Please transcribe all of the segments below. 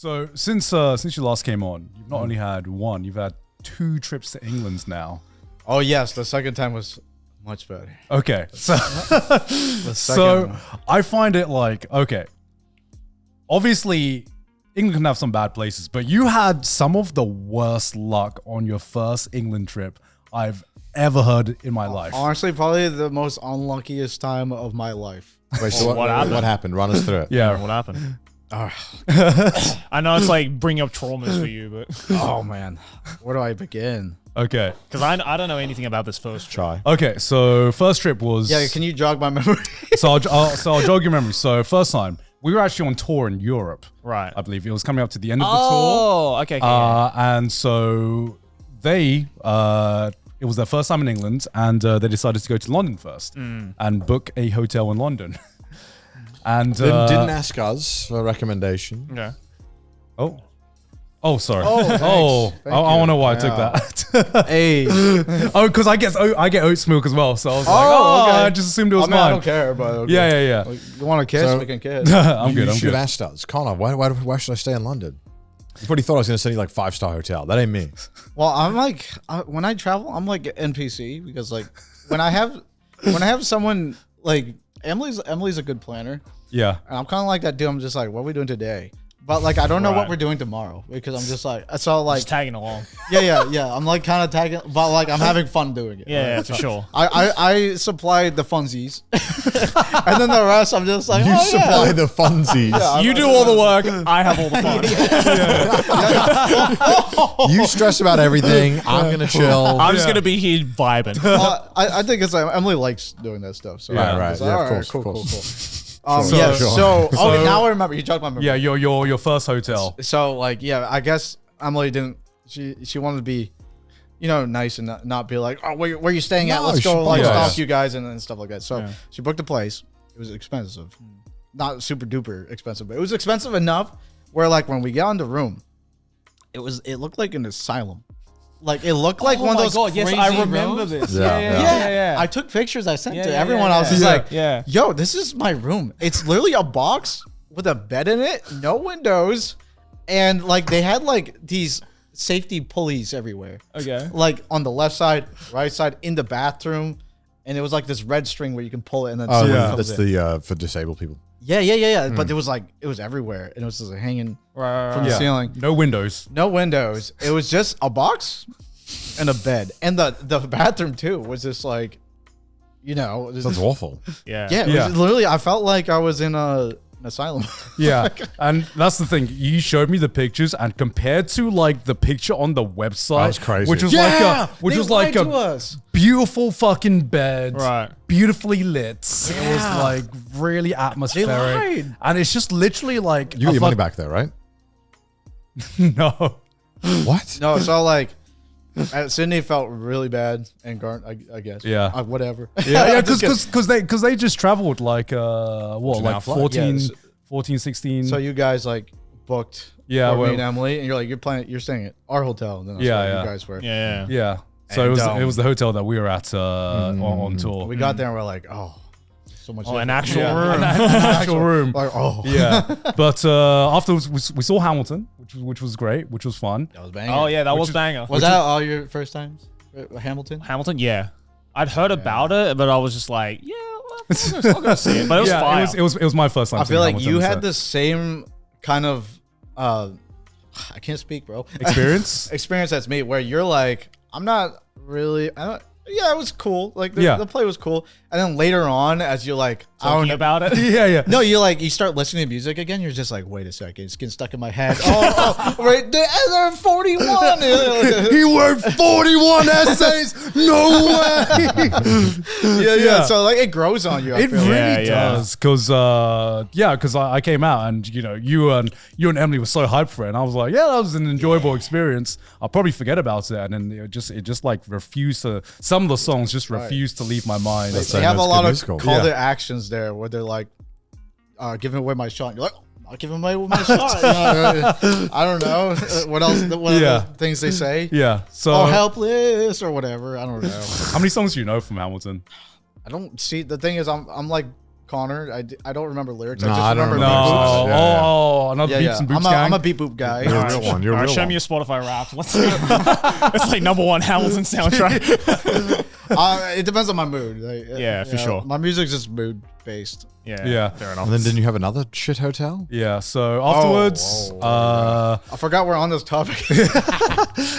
So since you last came on, you've not only had one, you've had 2 trips to England now. Oh yes, the second time was much better. Okay, so one. I find it like, okay, obviously England can have some bad places, but you had some of the worst luck on your first England trip I've ever heard in my life. Honestly, probably the most unluckiest time of my life. Wait, so what happened? Run us through it. Yeah. What happened? I know it's like bringing up traumas for you, but Oh man, where do I begin? Okay. because I don't know anything about this first trip. Okay, so first trip was... Yeah, can you jog my memory? So I'll jog your memory. So first time, we were actually on tour in Europe. Right. I believe it was coming up to the end of the tour. Oh, okay. And so they... it was their first time in England, and they decided to go to London first and book a hotel in London. And Didn't ask us for a recommendation. Okay. Oh, sorry. Oh, thanks. I don't know why I took that. Hey, Oh, because I get oats milk as well. So I was like, okay. I just assumed it was I mean, I mine. don't care, but okay. Yeah. Like, you want to kiss? So- We can kiss. I'm good. You I'm should good. have asked us. Connor, why should I stay in London? You probably thought I was going to send you like 5-star hotel. That ain't me. Well, I'm like, when I travel, I'm like NPC because like when I have someone like Emily's a good planner, Yeah. and I'm kind of like that dude. I'm just like, what are we doing today? But like, I don't know what Right. we're doing tomorrow because I'm just like, so like, Just tagging along. yeah. I'm like kind of tagging, but like I'm having fun doing it. Yeah, right? for sure. I supplied the funsies, and then the rest I'm just like, You oh, supply yeah. the funsies. Yeah, You do all the work. I have all the fun. You stress about everything. I'm going to chill. I'm just gonna be here vibing. Well, I think it's like Emily likes doing that stuff. So Right, right. it's Yeah, all of course, cool, of course. cool. Sure, Yeah. sure. So So- now I remember. You jogged my memory. Yeah, your first hotel. So like, yeah, I guess Emily didn't. She wanted to be, nice and not be like, oh, where are you staying at? No, Let's she go like probably- stalk Yeah. you guys and stuff like that. So Yeah. she booked a place. It was expensive, not super duper expensive, but it was expensive enough where like when we got in the room, it looked like an asylum. Like it looked like one of those. God, yes, crazy I remember rooms. this. Yeah, Yeah. I took pictures. I sent Yeah, to yeah, everyone. yeah, I was yeah. just like, Yeah. yo, this is my room. It's literally a box with a bed in it, no windows, and like they had like these safety pulleys everywhere. Okay. Like on the left side, right side, in the bathroom, and it was like this red string where you can pull it and then Oh, someone yeah. comes that's in. the for disabled people. Yeah. But it was like it was everywhere, and it was just like, hanging Right. from the Yeah. ceiling. No windows. No windows. It was just a box and a bed, and the bathroom too was just like, this Sounds awful. Yeah. yeah, it Yeah. was literally. I felt like I was in an asylum. Yeah, and that's the thing. You showed me the pictures, and compared to like the picture on the website, That was crazy. which was Yeah, which they was like lied to a us. beautiful fucking bed, Right. beautifully lit. It was Yeah. like really atmospheric, lied. and it's just literally like You got your money back though, right? No, What? No, so like, Sydney felt really bad, and Garnt, I guess. Yeah. Whatever. yeah, Just because they just traveled like what an like hour flight. 14, Yeah, 14, 16. So you guys like booked. Yeah, for me well- and Emily, and you're like you're staying at our hotel, and then that's Yeah, where yeah. you guys were. Yeah. yeah, so And, it was the hotel that we were at on tour. We got there and we're like, oh, so much. Oh, an effort. actual Yeah. room. An actual room. Like, oh, Yeah, but afterwards we saw Hamilton, which was great, which was fun. that was banging. Oh yeah, that Which was is- banger. Was that all your first times, Hamilton? Hamilton? Yeah. I'd heard about it, but I was just like, yeah, well, I'll go see it. But it was Yeah, fire. it was my first time. I feel seeing like Hamilton, you so- had the same kind of. I can't speak, bro. experience. Experience as me, where you're like, I'm not really. Yeah, it was cool. Like Yeah. the play was cool, and then later on, as you're like, I don't Talking know. about it. Yeah. No, you start listening to music again. You're just like, wait a second, it's getting stuck in my head. Right there, 41. He wrote 41 essays. No way. yeah. So like, it grows on you. I It feel really like. Yeah. does, because I came out and you and Emily were so hyped for it, and I was like, yeah, that was an enjoyable experience. I'll probably forget about it, and then it just like refused to. Some of the songs just refused to leave my mind. They saying have a that's lot good of musical. call Yeah. to actions there, where they're like, giving away my shot. And you're like, I'll give him away my shot. I don't know what else. What Yeah. other things they say? Yeah. So Oh, helpless or whatever. I don't know. how many songs do you know from Hamilton? I don't see. The thing is, I'm like Connor. I don't remember lyrics. No, I just I don't remember remember. beat boops. No, Yeah, oh, another Yeah, beeps yeah. and boops I'm gang. a beat boop guy. You're a real one. You're a All right, real show one. me your Spotify rap. Let's see. It's like #1 Hamilton soundtrack. It depends on my mood. Like, Yeah, for sure. My music's just mood based. Yeah. fair enough. And then didn't you have another shit hotel? Yeah. So afterwards, I forgot we're on this topic.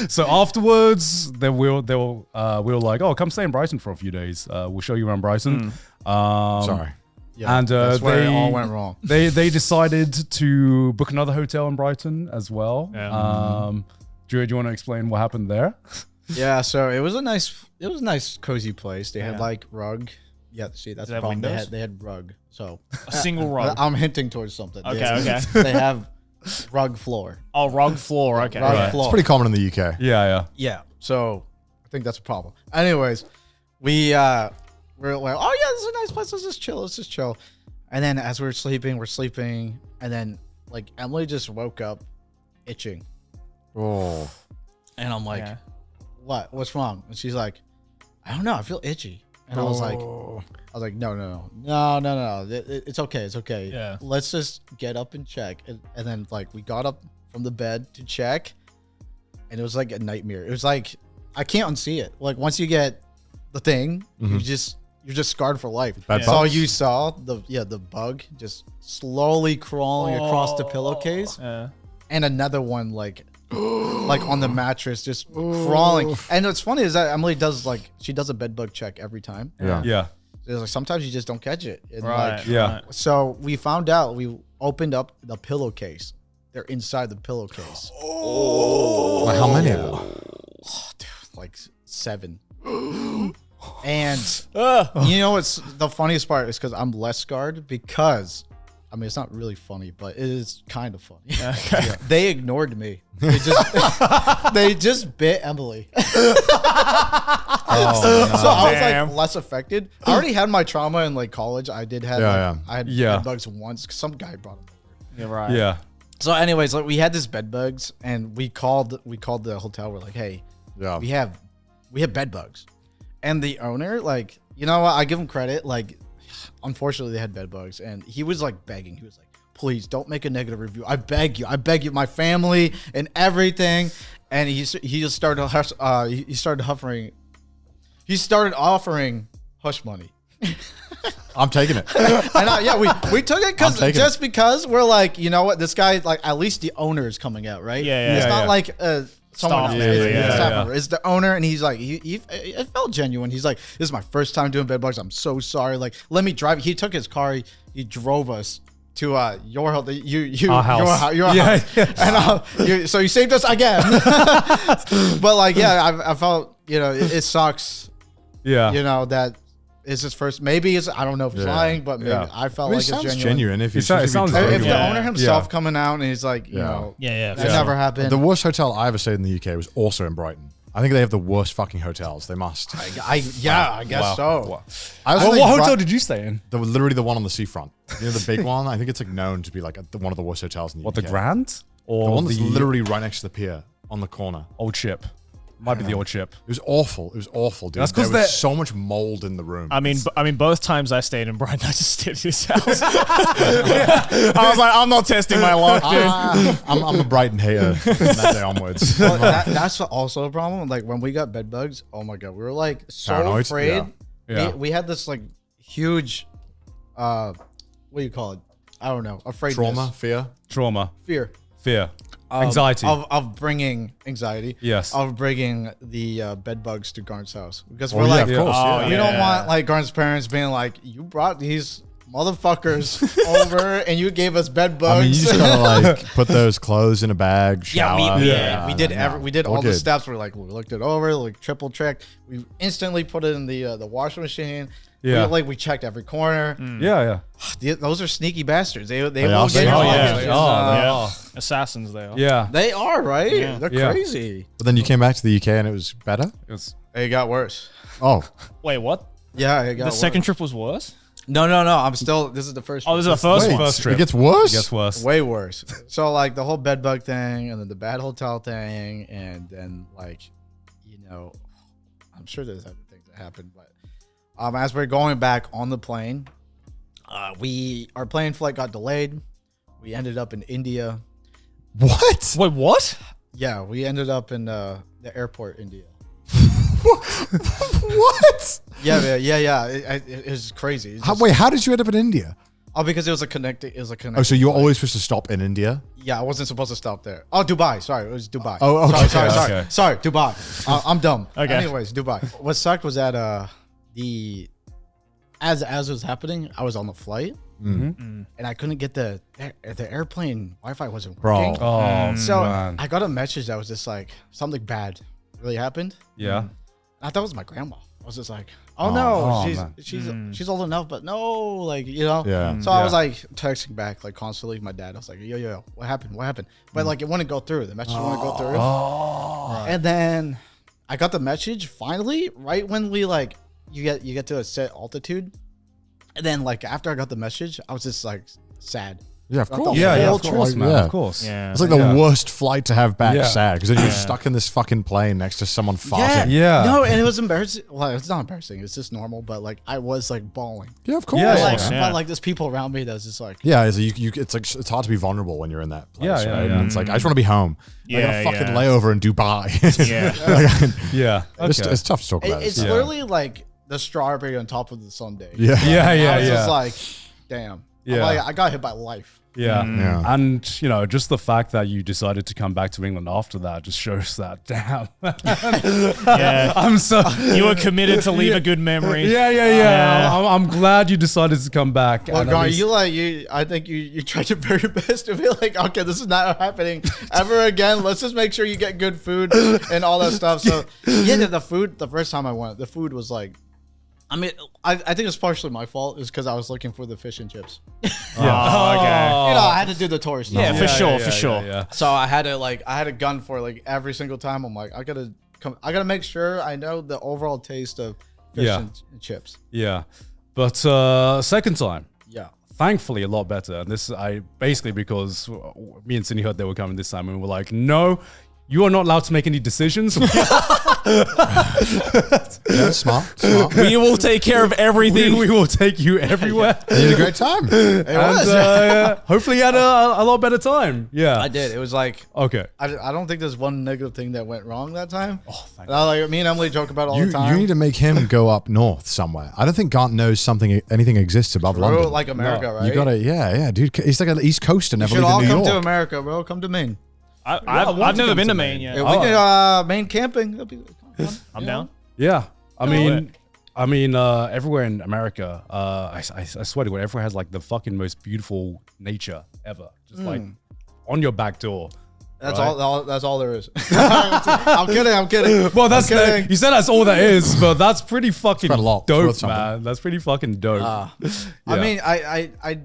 so afterwards, then we were like, oh, come stay in Brighton for a few days. We'll show you around Brighton. Sorry. Yeah, And, that's where it they- all went wrong. They decided to book another hotel in Brighton as well. Yeah. Do you want to explain what happened there? Yeah, so it was a nice cozy place. They had Yeah. like rug. Yeah, see that's Does it the have problem. windows? They had rug. So A single rug. I'm hinting towards something. Okay, They- okay. They have rug floor. Oh, rug floor. Okay. Rug Right. floor. It's pretty common in the UK. Yeah. Yeah. So I think that's a problem. Anyways, we're like, oh yeah, this is a nice place. Let's just chill. And then as we're sleeping, and then like Emily just woke up itching, Oh. and I'm like, Yeah. what? What's wrong? And she's like, I don't know. I feel itchy. And I was like, Oh. no. It's okay. Yeah. Let's just get up and check. And then like we got up from the bed to check, and it was like a nightmare. It was like I can't unsee it. Like once you get the thing, you're just scarred for life. Bed So bugs? you saw the bug just slowly crawling across the pillowcase, Yeah. and another one like on the mattress just crawling. And what's funny is that Emily does she does a bed bug check every time. Yeah. Yeah. There's like sometimes you just don't catch it. And Right. like, Yeah. right. so we found out, we opened up the pillowcase. They're inside the pillowcase. Like how many of them? Like 7. And you know what's the funniest part is because I'm less scarred because I mean it's not really funny, but it is kind of funny. Yeah. They ignored me. They just bit Emily. Oh, So I was Damn. like less affected. I already had my trauma in like college. I did have I had Yeah. bed bugs once. Some guy brought them over. Yeah. Right. Yeah. So, anyways, like we had this bed bugs, and we called the hotel. We're like, hey, yeah. we have bed bugs, and the owner, like, you know what? I give him credit. Like, unfortunately, they had bed bugs, and he was like begging. He was like, please don't make a negative review. I beg you, my family and everything. And he just started he started offering hush money. I'm taking it. And we took it I'm taking because we're like, you know what, this guy, like, at least the owner is coming out, right? Yeah, It's yeah, not yeah. like someone Staff else. member, It's yeah, a staff yeah. member. It's the owner, and he's like, it felt genuine. He's like, this is my first time doing bed bugs. I'm so sorry. Like, let me drive. He took his car. He drove us to your house. Our house. Your Yeah, house. And so you saved us again. But like, yeah, I felt, it sucks. Yeah. That is his first. Maybe it's, I don't know if he's Yeah. lying, but maybe Yeah. I felt I mean, like it it's sounds genuine. genuine. If It sounds If genuine. the Yeah. owner himself Yeah. coming out and he's like, Yeah. Yeah. that never happened. The worst hotel I ever stayed in the UK was also in Brighton. I think they have the worst fucking hotels. They must. I guess so. Wow. I also What think hotel Bri- did you stay in? literally the one on the seafront. You know, the big one? I think it's like known to be like one of the worst hotels in the What, UK. the Grand? Or The one that's the literally right next to the pier on the corner. old ship? Might be the old ship. It was awful. It was awful, dude. That's There 'cause was they're- so much mold in the room. I mean, both times I stayed in Brighton, I just stayed at his house. I was like, I'm not testing my luck, dude. I'm a Brighton hater from that day onwards. Well, that's also a problem. Like when we got bed bugs, oh my god, we were like so Paranoid? afraid. Yeah. Yeah. We had this like huge, what do you call it? I don't know. Afraid Trauma, fear. Trauma. fear, Anxiety. of bringing anxiety. Yes. Of bringing the bed bugs to Garn's house because Oh, we're yeah, like, of course. Oh, yeah. we yeah. don't want like Garn's parents being like, you brought these motherfuckers over and you gave us bed bugs. I mean, you just gotta like put those clothes in a bag, Yeah, shower. we did we did all the good. steps. We're like, we looked it over, like triple checked. We instantly put it in the washing machine. Yeah. We checked every corner. Yeah. Those are sneaky bastards. They will are get your sneaky. luggage. They Just, are. Yeah. Assassins, they are. Yeah. They are, right? Yeah. They're Yeah. crazy. But then you came back to the UK and it was better. It's, It got worse. Oh, Wait, what? Yeah, it got The worse. second trip was worse? No. I'm still. This is the first. Oh, this is the trip. first wait, one. first trip. it gets worse. it gets worse. Way worse. So like the whole bed bug thing, and then the bad hotel thing, and then like, I'm sure there's other things that happened, but as we're going back on the plane, Our plane flight got delayed. We ended up in India. What? Wait, what? Yeah, we ended up in the airport, India. What? Yeah. It was crazy. It's just- Wait, how did you end up in India? Oh, because it was a connecting. Oh, so you were always supposed to stop in India? Yeah, I wasn't supposed to stop there. Oh, Dubai. Sorry, it was Dubai. Oh, okay. Sorry, Dubai. I'm dumb. Okay. Anyways, Dubai. What sucked was that as it was happening, I was on the flight and I couldn't get the airplane Wi-Fi wasn't working. Bro. Oh, So man. I got a message that was just like something bad really happened. Yeah. I thought it was my grandma. I was just like, oh no, man. she's old enough, but no, like Yeah. So I was like texting back like constantly my dad. I was like, yo, what happened? But like it wouldn't go through. The message wouldn't go through. And then I got the message finally right when we like you get to a set altitude, and then like after I got the message, I was just like sad. Yeah, of Not the course. Yeah, whole of course, trip. man. Yeah. Of course. Yeah. It's like the worst flight to have back Yeah. sad because then you're stuck in this fucking plane next to someone farting. Yeah. No, and it was embarrassing. Well, it's not embarrassing. It's just normal. But like I was like bawling. Yeah, of course. Yeah, Like, yeah. but like there's people around me that's just like. Yeah, it's, it's like it's hard to be vulnerable when you're in that place. Yeah, yeah, right? yeah. And it's like I just want to be home. I got a Yeah, fucking yeah. layover in Dubai. Yeah. Yeah. It's, Okay. it's tough to talk about. It's it. Yeah. literally like the strawberry on top of the sundae. Yeah. Yeah, yeah, I was yeah. just like, damn. Yeah. I'm like, I got hit by life. Yeah. Yeah. And, you know, just the fact that you decided to come back to England after that just shows that, damn. Yeah. I'm so. You were committed to leave a good memory. Yeah. Yeah. I'm glad you decided to come back. Well, and at Gar, least- I think you tried your very best to be like, okay, this is not happening ever again. Let's just make sure you get good food and all that stuff. So yeah, the food, the first time I went, the food was like, I mean, I think it's partially my fault is because I was looking for the fish and chips. Oh, okay. You know, I had to do the tourist stuff. Yeah, for sure. Yeah. So I had a gun for like every single time. I'm like, I gotta make sure I know the overall taste of fish Yeah. and chips. Yeah. But second time, Yeah. thankfully a lot better. And this I basically because me and Cindy heard they were coming this time and we were like, no, you are not allowed to make any decisions. Yeah, smart. We will take care of everything. we will take you everywhere. You had a great time. It was. Hopefully you had a lot better time. Yeah. I did. It was like Okay. I don't think there's one negative thing that went wrong that time. Oh, thank Like me and Emily joke about it all the You time. need to make him go up north somewhere. I don't think Gant knows anything exists above Bro, London. like America, No, right? You gotta, yeah, dude. He's like an East Coaster, You never should leaving all New come York. to America, bro. Come to Maine. I've never been to Maine yet. Yeah, we can Maine camping. That'd be fun. I'm down. Yeah. I it. mean, everywhere in America, I swear to God, everywhere has like the fucking most beautiful nature ever. Just like on your back door. That's Right. all. That's all there is. I'm kidding. Well, that's kidding. you said that's all there is, but that's pretty fucking quite a lot. It's dope, worth something. man. That's pretty fucking dope. I Yeah. mean, I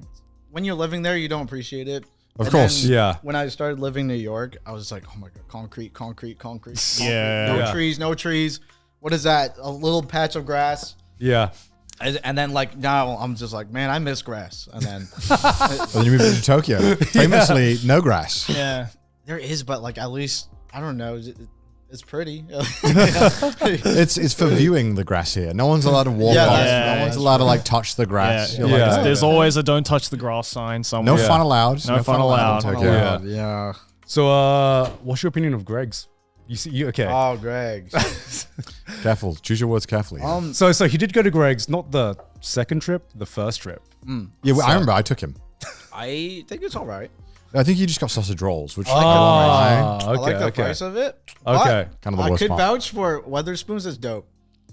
when you're living there, you don't appreciate it. Of And course. then Yeah. When I started living in New York, I was like, oh my god, concrete. Yeah. No Yeah. trees. What is that? A little patch of grass. Yeah. And then like now I'm just like, man, I miss grass. And then And then you moved to Tokyo. Famously, no grass. Yeah. there is, but like at least I don't know. It's pretty. It's for viewing the grass here. No one's allowed to walk Yeah, on it. that's- No yeah, one's that's allowed to like touch the Yeah. grass. You're Yeah. like, There's always a don't touch the grass sign somewhere. no Yeah. fun allowed. No fun allowed. in Tokyo. Yeah. Yeah. So, what's your opinion of Greg's? You okay? Oh, Greg. Careful. Choose your words carefully. So he did go to Greg's, not the second trip, the first trip. Yeah, well, I remember I took him. I think it's all right. I think you just got sausage rolls, which is Oh, I okay, like the okay. price of it. Okay. But Kind of the I worst could part. vouch for Weatherspoons is dope.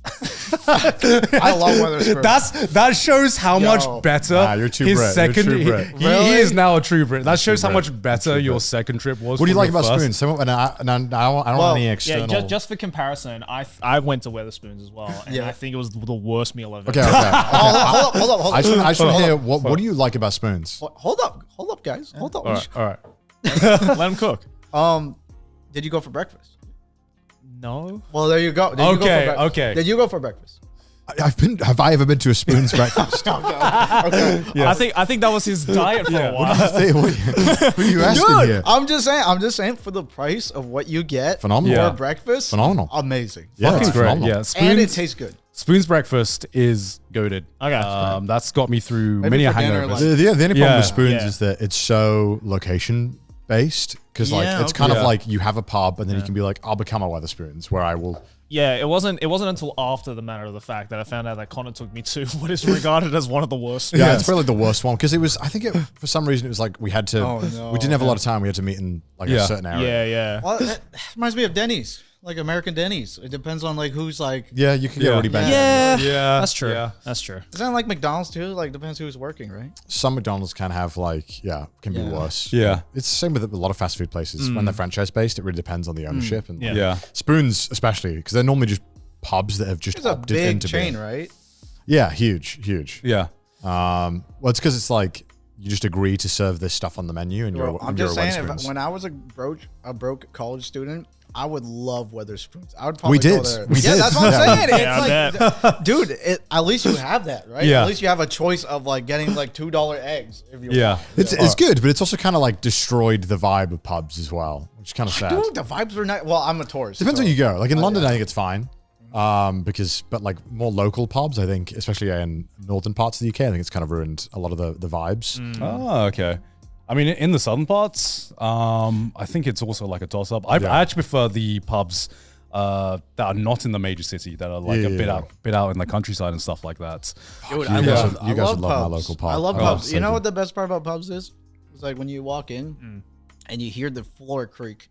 I love Weatherspoons. That shows how Yo. much better Nah, you're too his Brit. You're second. true He, Brit. he Really? is now a true Brit. That shows how Brit. much better your second trip was. What do you from like your about first. spoons? Someone, and I don't want any Yeah, external. just for comparison, I went to Weatherspoons as well, and Yeah. I think it was the worst meal I've ever Okay, had. okay. Hold up. I just want to Hold hear up. what do you like about spoons? Hold up, guys. Hold up. All right, all right. Let him cook. Did you go for breakfast? No. Well, there you go. Did you go for Okay, breakfast? okay. Did you go for breakfast? Have I ever been to a spoons breakfast? Okay. I think that was his diet for a while. What are you asking Dude, here? I'm just saying for the price of what you get Phenomenal. for Yeah. breakfast, Phenomenal. amazing. Yeah, Fucking it's great. phenomenal. Yeah, And it spoons. tastes good. Spoon's breakfast is goated. Okay. That's got me through Maybe many a for dinner, hangovers. like- The only problem Yeah. with Spoons Yeah. is that it's so location based because like Yeah, it's okay. kind of Yeah. like you have a pub and then you can be like, I'll become a Weatherspoons where I will. Yeah, it wasn't until after the matter of the fact that I found out that Connor took me to what is regarded as one of the worst. Yeah, it's probably the worst one because it was. I think it for some reason it was like we had to. Oh, no. We didn't have a lot of time. We had to meet in like a Yeah. certain area. Yeah, yeah. Well, that reminds me of Denny's, like American Denny's. It depends on like who's like. Yeah, you can get Yeah. really bad. Yeah, Yeah, that's true. yeah. That's true. Isn't it like McDonald's too? Like depends who's working, right? Some McDonald's can have like can be Yeah. worse. Yeah. It's the same with a lot of fast food places. When they're franchise based, it really depends on the ownership and Yeah. Yeah. Spoons especially because they're normally just pubs that have just It's a opted big into chain, being. right? Yeah, huge. Yeah. Well, it's because it's like you just agree to serve this stuff on the menu, and Well, I'm you're just a saying, Weatherspoons. when I was a broke college student, I would love Weatherspoons. I would probably did. go there. We yeah, did. that's what I'm saying. Yeah, It's like, dude, at least you have that, right? Yeah. At least you have a choice of like getting like $2 eggs if you Yeah. want. It's good, but it's also kind of like destroyed the vibe of pubs as well, which is kind of sad. Dude, the vibes are not. Well, I'm a tourist. Depends so- where you go. Like in London, I think it's fine. But like more local pubs, I think, especially in northern parts of the UK, I think it's kind of ruined a lot of the vibes. Oh, okay. I mean, in the southern parts, I think it's also like a toss-up. I actually prefer the pubs that are not in the major city, that are like Yeah, a bit yeah. out in the countryside and stuff like that. Dude, You I guys love, would- you I guys love would love my pubs. local pub. I love Oh, pubs. so You know good. what the best part about pubs is? It's like when you walk in and you hear the floor creak.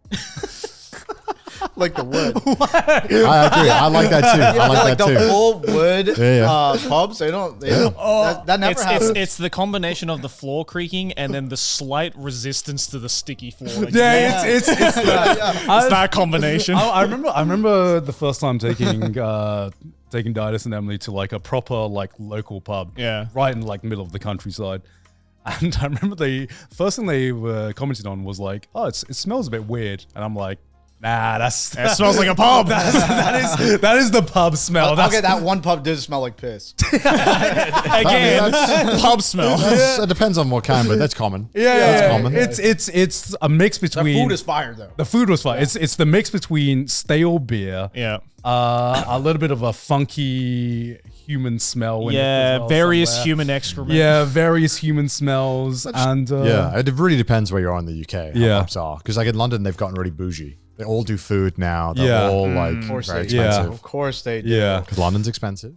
Like the wood. I agree. I like that too. I like that the too. full wood Yeah. pubs. They don't. That never happens. It's the combination of the floor creaking and then the slight resistance to the sticky floor. Like, Yeah, it's it's that combination. I remember the first time taking Didas and Emily to like a proper like local pub. Yeah. Right in like middle of the countryside. And I remember the first thing they were commenting on was like, oh, it smells a bit weird. And I'm like, nah, It smells like a pub. that is the pub smell. Okay, that one pub did smell like piss. Again, pub smell. It depends on what kind, but that's common. That's common. It's a mix The between food is fire though. the food was fine. It's the mix between stale beer, Yeah. a little bit of a funky human smell. in it as Yeah, well various somewhere. human excrement. Yeah, various human smells, and Yeah, it really depends where you are in the UK. How Yeah. pubs are because like in London they've gotten really bougie. They all do food now. They're Yeah. all like Of course very they do. expensive. Of course they do. yeah. Because London's expensive.